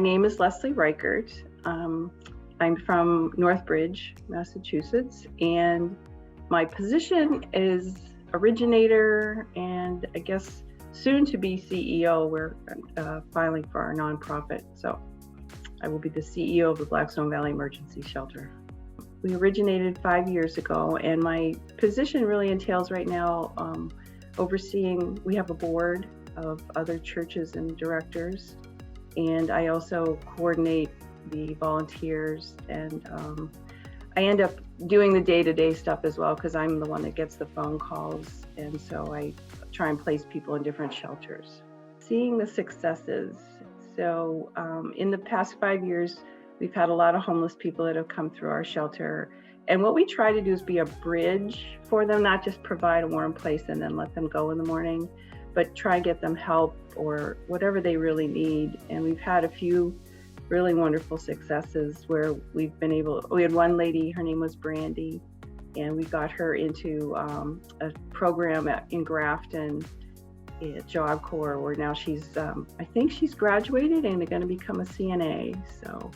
name is Leslie Reichert. I'm from Northbridge, Massachusetts, and my position is originator and I guess soon to be CEO. We're filing for our nonprofit, so I will be the CEO of the Blackstone Valley Emergency Shelter. We originated 5 years ago, and my position really entails right now overseeing. We have a board of other churches and directors, and I also coordinate the volunteers, and I end up doing the day-to-day stuff as well because I'm the one that gets the phone calls, and so I try and place people in different shelters. Seeing the successes. So in the past 5 years, we've had a lot of homeless people that have come through our shelter, and what we try to do is be a bridge for them, not just provide a warm place and then let them go in the morning, but try and get them help or whatever they really need. And we've had a few really wonderful successes where we had one lady, her name was Brandy, and we got her into a program in Grafton at Job Corps, where now she's, I think she's graduated and going to become a CNA. So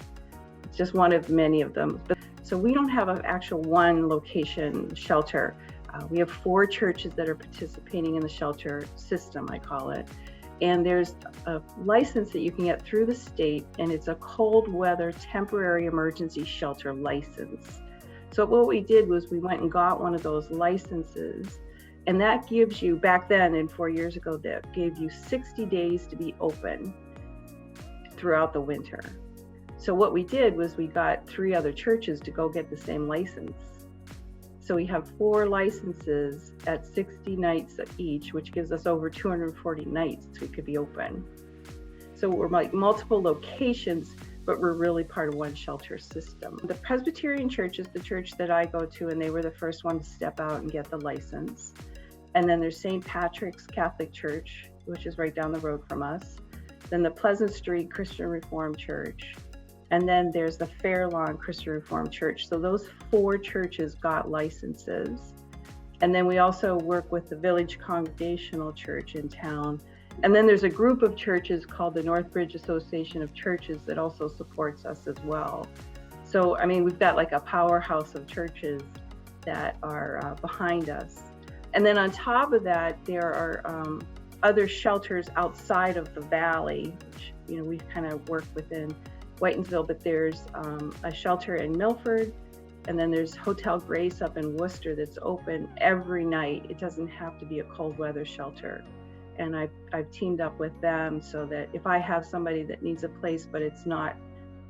it's just one of many of them. So we don't have an actual one location shelter. We have 4 churches that are participating in the shelter system, I call it. And there's a license that you can get through the state, and it's a cold weather temporary emergency shelter license. So what we did was we went and got one of those licenses, and that gives you, back then and 4 years ago, that gave you 60 days to be open throughout the winter. So what we did was we got 3 other churches to go get the same license. So we have 4 licenses at 60 nights each, which gives us over 240 nights we could be open. So we're like multiple locations, but we're really part of one shelter system. The Presbyterian Church is the church that I go to, and they were the first one to step out and get the license. And then there's St. Patrick's Catholic Church, which is right down the road from us. Then the Pleasant Street Christian Reformed Church. And then there's the Fairlawn Christian Reformed Church. So those 4 churches got licenses. And then we also work with the Village Congregational Church in town. And then there's a group of churches called the Northbridge Association of Churches that also supports us as well. So, I mean, we've got like a powerhouse of churches that are behind us. And then on top of that, there are other shelters outside of the valley, which, you know, we kind of work within Whitensville, but there's a shelter in Milford, and then there's Hotel Grace up in Worcester that's open every night. It doesn't have to be a cold weather shelter. And I've teamed up with them so that if I have somebody that needs a place, but it's not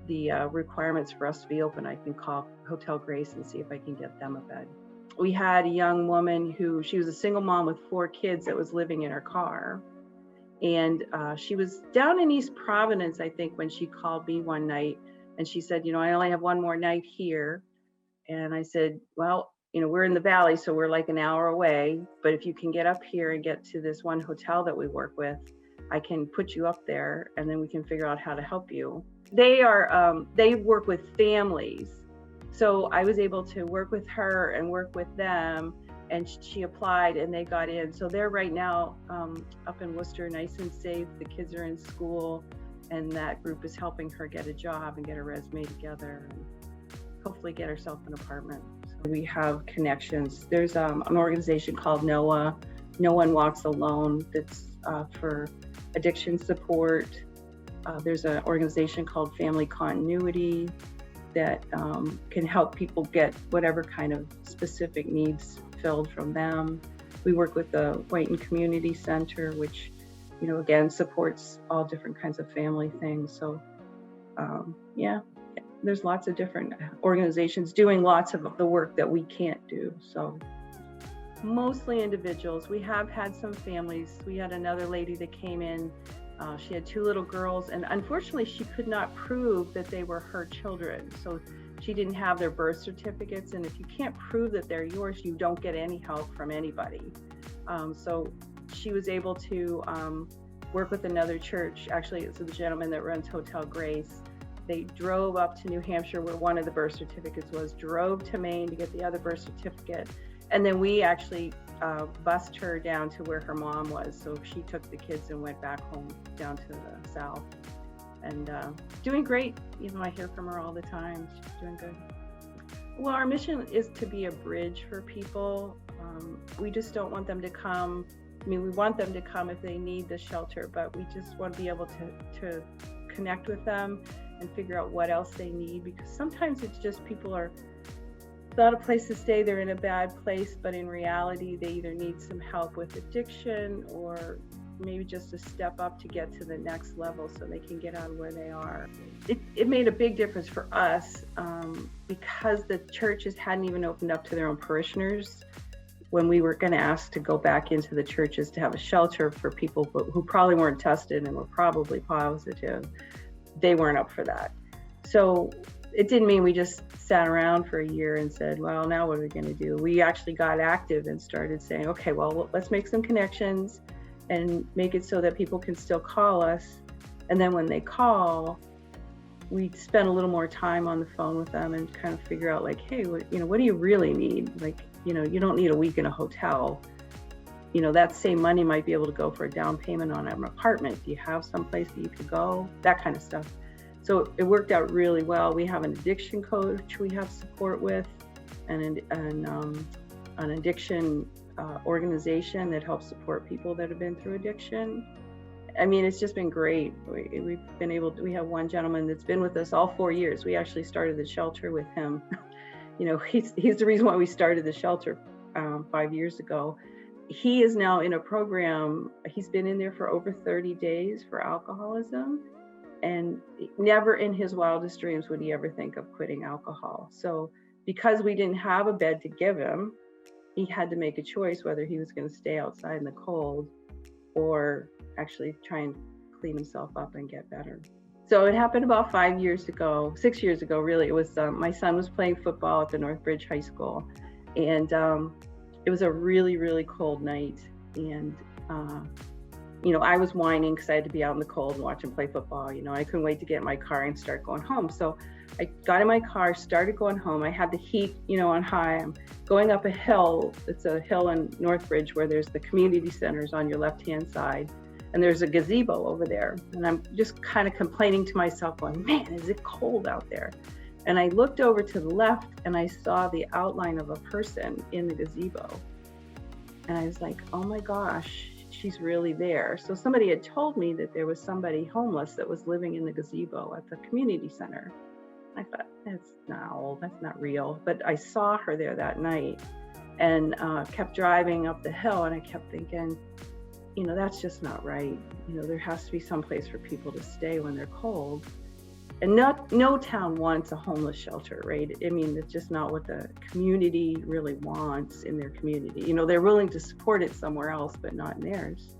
the requirements for us to be open, I can call Hotel Grace and see if I can get them a bed. We had a young woman she was a single mom with 4 kids that was living in her car. And she was down in East Providence, I think, when she called me one night, and she said, you know, I only have one more night here. And I said, well, you know, we're in the valley, so we're like an hour away, but if you can get up here and get to this one hotel that we work with, I can put you up there, and then we can figure out how to help you. They work with families. So I was able to work with her and work with them, and she applied and they got in. So they're right now up in Worcester, nice and safe. The kids are in school, and that group is helping her get a job and get her resume together and hopefully get herself an apartment. So we have connections. There's an organization called NOAA, No One Walks Alone, that's for addiction support. There's an organization called Family Continuity that can help people get whatever kind of specific needs filled from them. We work with the Whiten Community Center, which, you know, again, supports all different kinds of family things. So yeah, there's lots of different organizations doing lots of the work that we can't do. So mostly individuals. We have had some families. We had another lady that came in. She had 2 little girls, and unfortunately she could not prove that they were her children. So she didn't have their birth certificates, and if you can't prove that they're yours, you don't get any help from anybody. So she was able to work with another church. Actually, it's the gentleman that runs Hotel Grace. They drove up to New Hampshire, where one of the birth certificates was, drove to Maine to get the other birth certificate, and then we actually bused her down to where her mom was. So she took the kids and went back home down to the south. and doing great. I hear from her all the time. She's doing good. Well, our mission is to be a bridge for people. We just don't want them to come. We want them to come if they need the shelter, but we just want to be able to connect with them and figure out what else they need, because sometimes it's just people are without a place to stay, they're in a bad place, but in reality, they either need some help with addiction or maybe just a step up to get to the next level so they can get out of where they are. It made a big difference for us because the churches hadn't even opened up to their own parishioners. When we were going to ask to go back into the churches to have a shelter for people who probably weren't tested and were probably positive, they weren't up for that. So it didn't mean we just sat around for a year and said, well, now what are we going to do? We actually got active and started saying, okay, well, let's make some connections and make it so that people can still call us. And then when they call, we spend a little more time on the phone with them and kind of figure out like, hey, what do you really need? Like, you don't need a week in a hotel. That same money might be able to go for a down payment on an apartment. Do you have someplace that you could go? That kind of stuff. So it worked out really well. We have an addiction coach we have support with, and an addiction organization that helps support people that have been through addiction. I mean, it's just been great. We have one gentleman that's been with us all 4 years. We actually started the shelter with him. He's the reason why we started the shelter 5 years ago. He is now in a program. He's been in there for over 30 days for alcoholism, and never in his wildest dreams would he ever think of quitting alcohol. So because we didn't have a bed to give him, he had to make a choice whether he was going to stay outside in the cold or actually try and clean himself up and get better. So it happened about 6 years ago, really. It was my son was playing football at the Northbridge High School, and it was a really, really cold night. And I was whining because I had to be out in the cold and watch him play football. I couldn't wait to get in my car and start going home. So I got in my car, started going home. I had the heat, on high. I'm going up a hill. It's a hill in Northbridge where there's the community centers on your left-hand side. And there's a gazebo over there. And I'm just kind of complaining to myself, going, man, is it cold out there? And I looked over to the left and I saw the outline of a person in the gazebo. And I was like, oh my gosh, she's really there. So somebody had told me that there was somebody homeless that was living in the gazebo at the community center. I thought, that's not real. But I saw her there that night and kept driving up the hill, and I kept thinking, that's just not right. There has to be some place for people to stay when they're cold. And no town wants a homeless shelter, right? I mean, it's just not what the community really wants in their community. They're willing to support it somewhere else, but not in theirs.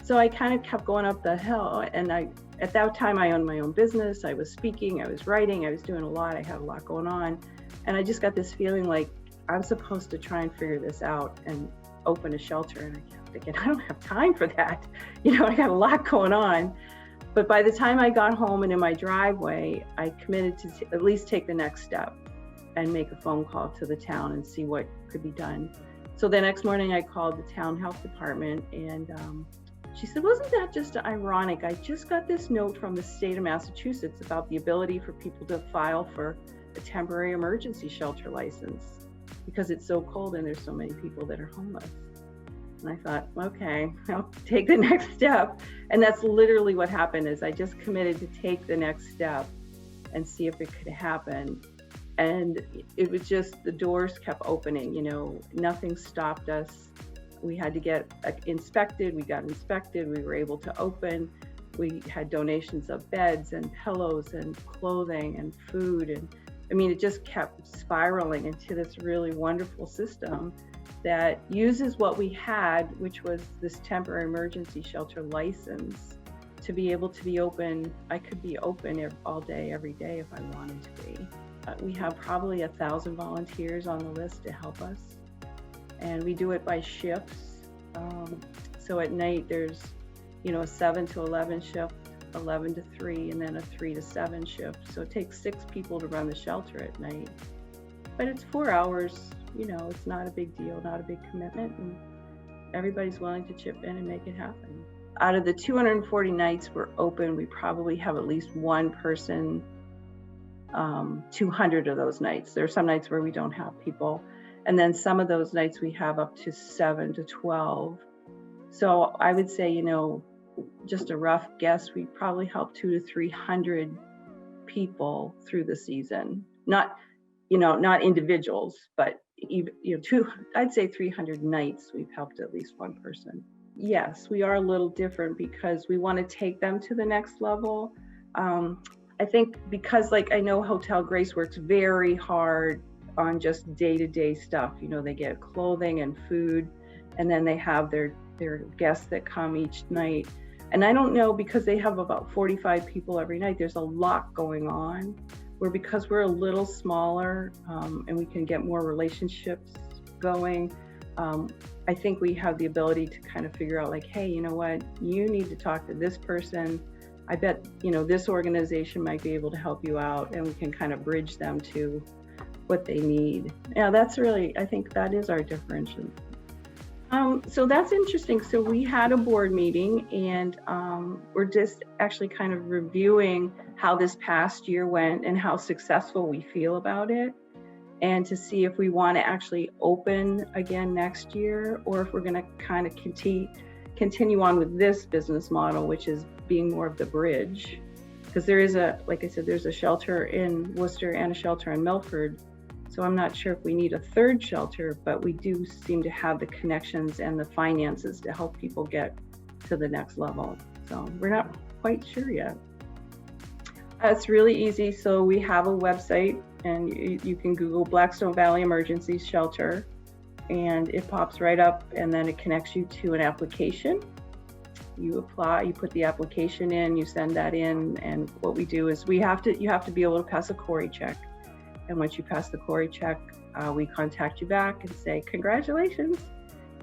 So I kind of kept going up the hill, and at that time I owned my own business. I was speaking, I was writing, I was doing a lot. I had a lot going on. And I just got this feeling like I'm supposed to try and figure this out and open a shelter. And I kept thinking, I don't have time for that. I got a lot going on. But by the time I got home and in my driveway, I committed to at least take the next step and make a phone call to the town and see what could be done. So the next morning I called the town health department, and she said, wasn't that just ironic? I just got this note from the state of Massachusetts about the ability for people to file for a temporary emergency shelter license because it's so cold and there's so many people that are homeless. And I thought, okay, I'll take the next step. And that's literally what happened. Is I just committed to take the next step and see if it could happen. And it was just, the doors kept opening, nothing stopped us. We had to get inspected. We got inspected. We were able to open. We had donations of beds and pillows and clothing and food. And I mean, it just kept spiraling into this really wonderful system that uses what we had, which was this temporary emergency shelter license, to be able to be open. I could be open all day, every day if I wanted to be. We have probably 1,000 volunteers on the list to help us. And we do it by shifts. So at night there's, a 7 to 11 shift, 11 to 3, and then a 3 to 7 shift. So it takes 6 people to run the shelter at night. But it's 4 hours, it's not a big deal, not a big commitment, and everybody's willing to chip in and make it happen. out of the 240 nights we're open, we probably have at least one person 200 of those nights. There are some nights where we don't have people. And then some of those nights we have up to 7 to 12. So I would say, you know, just a rough guess, we probably help 200 to 300 people through the season. Not, you know, not individuals, but even, you know, I'd say 300 nights we've helped at least one person. Yes, we are a little different because we want to take them to the next level. I think because, like, I know Hotel Grace works very hard on just day-to-day stuff. You know, they get clothing and food, and then they have their guests that come each night. And I don't know, because they have about 45 people every night, there's a lot going on. Where because we're a little smaller and we can get more relationships going, I think we have the ability to kind of figure out, like, hey, you know what, you need to talk to this person. I bet, you know, this organization might be able to help you out, and we can kind of bridge them to what they need. Yeah, that's really, I think that is our differentiation. So that's interesting. So we had a board meeting, and we're just actually kind of reviewing how this past year went and how successful we feel about it, and to see if we want to actually open again next year, or if we're going to kind of continue on with this business model, which is being more of the bridge. Because there is like I said, there's a shelter in Worcester and a shelter in Milford. So I'm not sure if we need a third shelter, but we do seem to have the connections and the finances to help people get to the next level. So we're not quite sure yet. It's really easy. So we have a website, and you can Google Blackstone Valley Emergency Shelter, and it pops right up, and then it connects you to an application. You apply, you put the application in, you send that in, and what we do is you have to be able to pass a query check. And once you pass the query check, we contact you back and say, congratulations.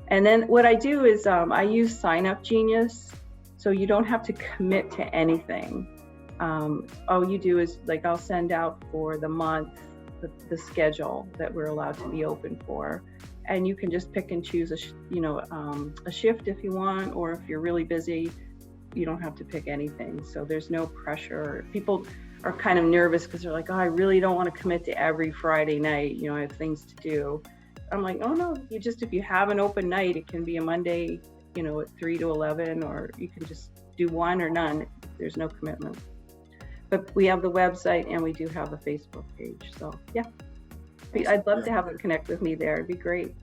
And then what I do is I use Sign Up Genius, so you don't have to commit to anything. All you do is, like, I'll send out for the month the schedule that we're allowed to be open for. And you can just pick and choose a shift if you want, or if you're really busy, you don't have to pick anything. So there's no pressure. People are kind of nervous because they're like, oh, I really don't want to commit to every Friday night. You know, I have things to do. I'm like, oh no, if you have an open night, it can be a Monday, you know, at 3 to 11, or you can just do one or none. There's no commitment. But we have the website, and we do have a Facebook page. So yeah, I'd love to have them connect with me there. It'd be great.